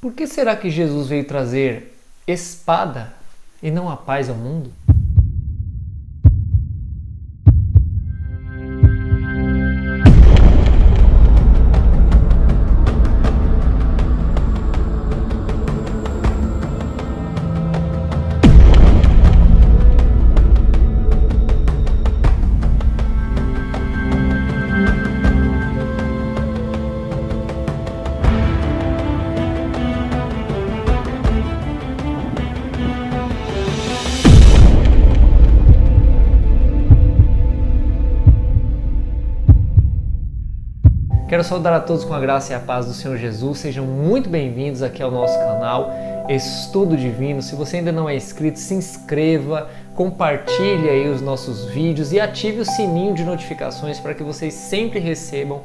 Por que será que Jesus veio trazer espada e não a paz ao mundo? Quero saudar a todos com a graça e a paz do Senhor Jesus. Sejam muito bem-vindos aqui ao nosso canal Estudo Divino. Se você ainda não é inscrito, se inscreva, compartilhe aí os nossos vídeos e ative o sininho de notificações para que vocês sempre recebam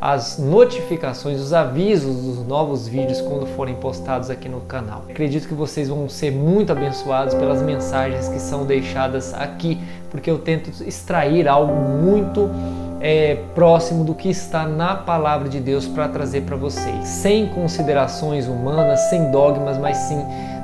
as notificações, os avisos dos novos vídeos quando forem postados aqui no canal. Acredito que vocês vão ser muito abençoados pelas mensagens que são deixadas aqui, porque eu tento extrair algo muito próximo do que está na palavra de Deus para trazer para vocês, sem considerações humanas, sem dogmas, mas sim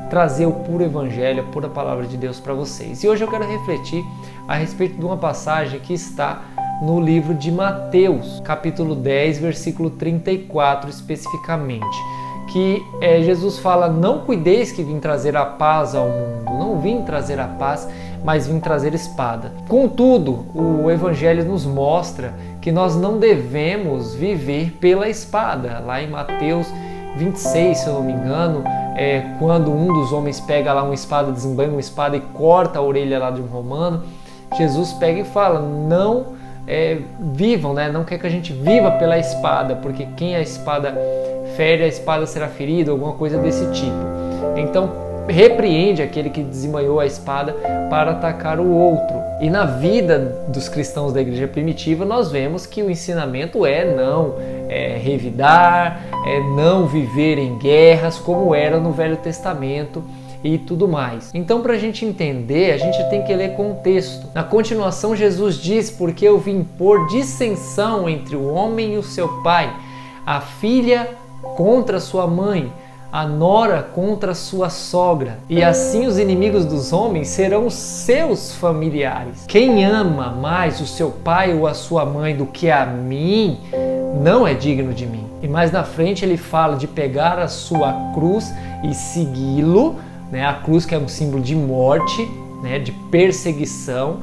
trazer o puro evangelho, a pura palavra de Deus para vocês. E hoje eu quero refletir a respeito de uma passagem que está no livro de Mateus, capítulo 10, versículo 34 especificamente, que Jesus fala: não cuideis que vim trazer a paz ao mundo, não vim trazer a paz, mas vim trazer espada. Contudo, o Evangelho nos mostra que nós não devemos viver pela espada. Lá em Mateus 26, se eu não me engano, quando um dos homens pega lá uma espada, desembanha uma espada e corta a orelha lá de um romano, Jesus pega e fala: não vivam, não quer que a gente viva pela espada, porque quem a espada fere, a espada será ferida, alguma coisa desse tipo. Então, repreende aquele que desembanhou a espada para atacar o outro. E na vida dos cristãos da igreja primitiva, nós vemos que o ensinamento não revidar, não viver em guerras, como era no Velho Testamento e tudo mais. Então, para a gente entender, a gente tem que ler contexto. Na continuação, Jesus diz: porque eu vim pôr dissensão entre o homem e o seu pai, a filha contra sua mãe, a nora contra sua sogra, e assim os inimigos dos homens serão seus familiares. Quem ama mais o seu pai ou a sua mãe do que a mim, não é digno de mim. E mais na frente ele fala de pegar a sua cruz e segui-lo, a cruz que é um símbolo de morte, de perseguição,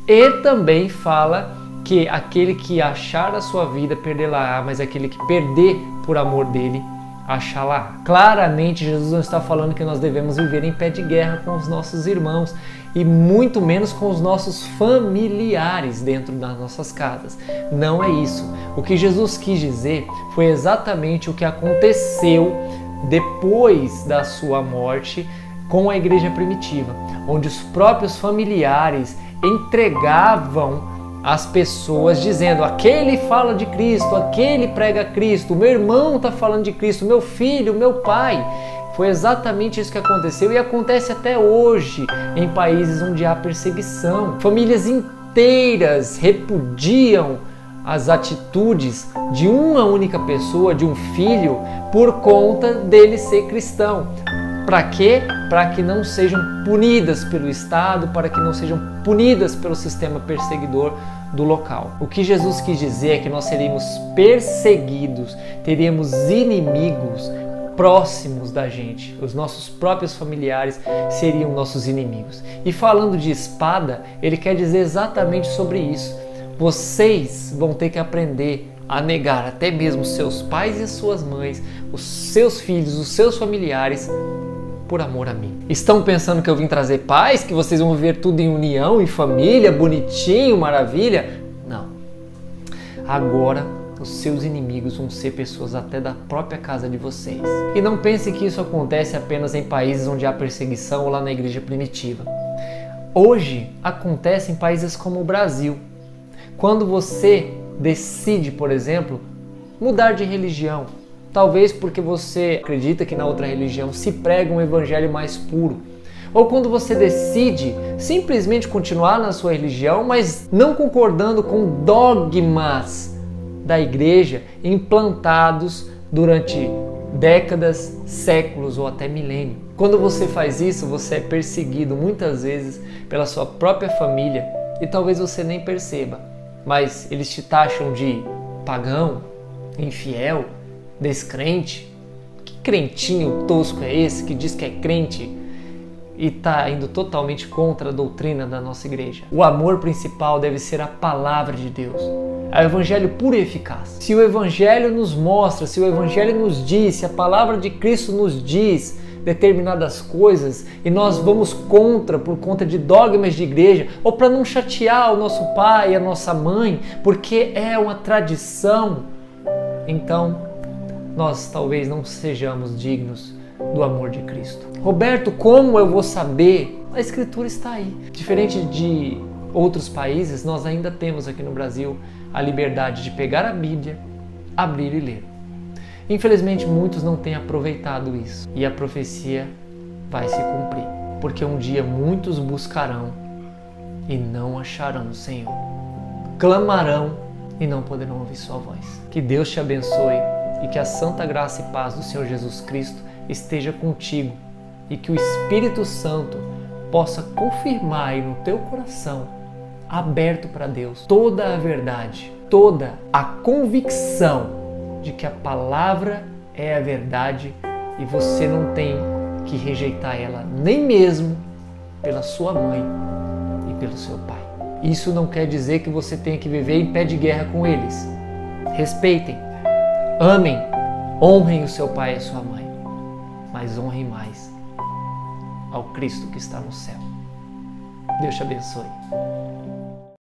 e também fala que aquele que achar a sua vida perdê-la-á, mas aquele que perder por amor dele achá-la. Claramente Jesus não está falando que nós devemos viver em pé de guerra com os nossos irmãos e muito menos com os nossos familiares dentro das nossas casas. Não é isso. O que Jesus quis dizer foi exatamente o que aconteceu depois da sua morte com a igreja primitiva, onde os próprios familiares entregavam as pessoas dizendo: aquele fala de Cristo, aquele prega Cristo, meu irmão está falando de Cristo, meu filho, meu pai. Foi exatamente isso que aconteceu e acontece até hoje em países onde há perseguição. Famílias inteiras repudiam as atitudes de uma única pessoa, de um filho, por conta dele ser cristão. Para quê? Para que não sejam punidas pelo Estado, para que não sejam punidas pelo sistema perseguidor do local. O que Jesus quis dizer é que nós seríamos perseguidos, teríamos inimigos próximos da gente. Os nossos próprios familiares seriam nossos inimigos. E falando de espada, ele quer dizer exatamente sobre isso. Vocês vão ter que aprender a negar até mesmo seus pais e suas mães, os seus filhos, os seus familiares, por amor a mim. Estão pensando que eu vim trazer paz? Que vocês vão viver tudo em união, em família, bonitinho, maravilha? Não. Agora, os seus inimigos vão ser pessoas até da própria casa de vocês. E não pense que isso acontece apenas em países onde há perseguição ou lá na igreja primitiva. Hoje, acontece em países como o Brasil. Quando você decide, por exemplo, mudar de religião, talvez porque você acredita que na outra religião se prega um evangelho mais puro, ou quando você decide simplesmente continuar na sua religião, mas não concordando com dogmas da igreja implantados durante décadas, séculos ou até milênio. Quando você faz isso, você é perseguido muitas vezes pela sua própria família e talvez você nem perceba, mas eles te taxam de pagão, infiel, descrente. Que crentinho tosco é esse que diz que é crente e está indo totalmente contra a doutrina da nossa igreja? O amor principal deve ser a palavra de Deus, é o evangelho puro e eficaz. Se o evangelho nos mostra, se o evangelho nos diz, se a palavra de Cristo nos diz determinadas coisas e nós vamos contra por conta de dogmas de igreja ou para não chatear o nosso pai e a nossa mãe, porque é uma tradição, então nós talvez não sejamos dignos do amor de Cristo. Roberto, como eu vou saber? A Escritura está aí. Diferente de outros países, nós ainda temos aqui no Brasil a liberdade de pegar a Bíblia, abrir e ler. Infelizmente, muitos não têm aproveitado isso e a profecia vai se cumprir, porque um dia muitos buscarão e não acharão o Senhor. Clamarão e não poderão ouvir sua voz. Que Deus te abençoe e que a santa graça e paz do Senhor Jesus Cristo esteja contigo e que o Espírito Santo possa confirmar aí no teu coração, aberto para Deus, toda a verdade, toda a convicção de que a palavra é a verdade e você não tem que rejeitar ela nem mesmo pela sua mãe e pelo seu pai. Isso não quer dizer que você tenha que viver em pé de guerra com eles. Respeitem, amem, honrem o seu pai e a sua mãe, mas honrem mais ao Cristo que está no céu. Deus te abençoe.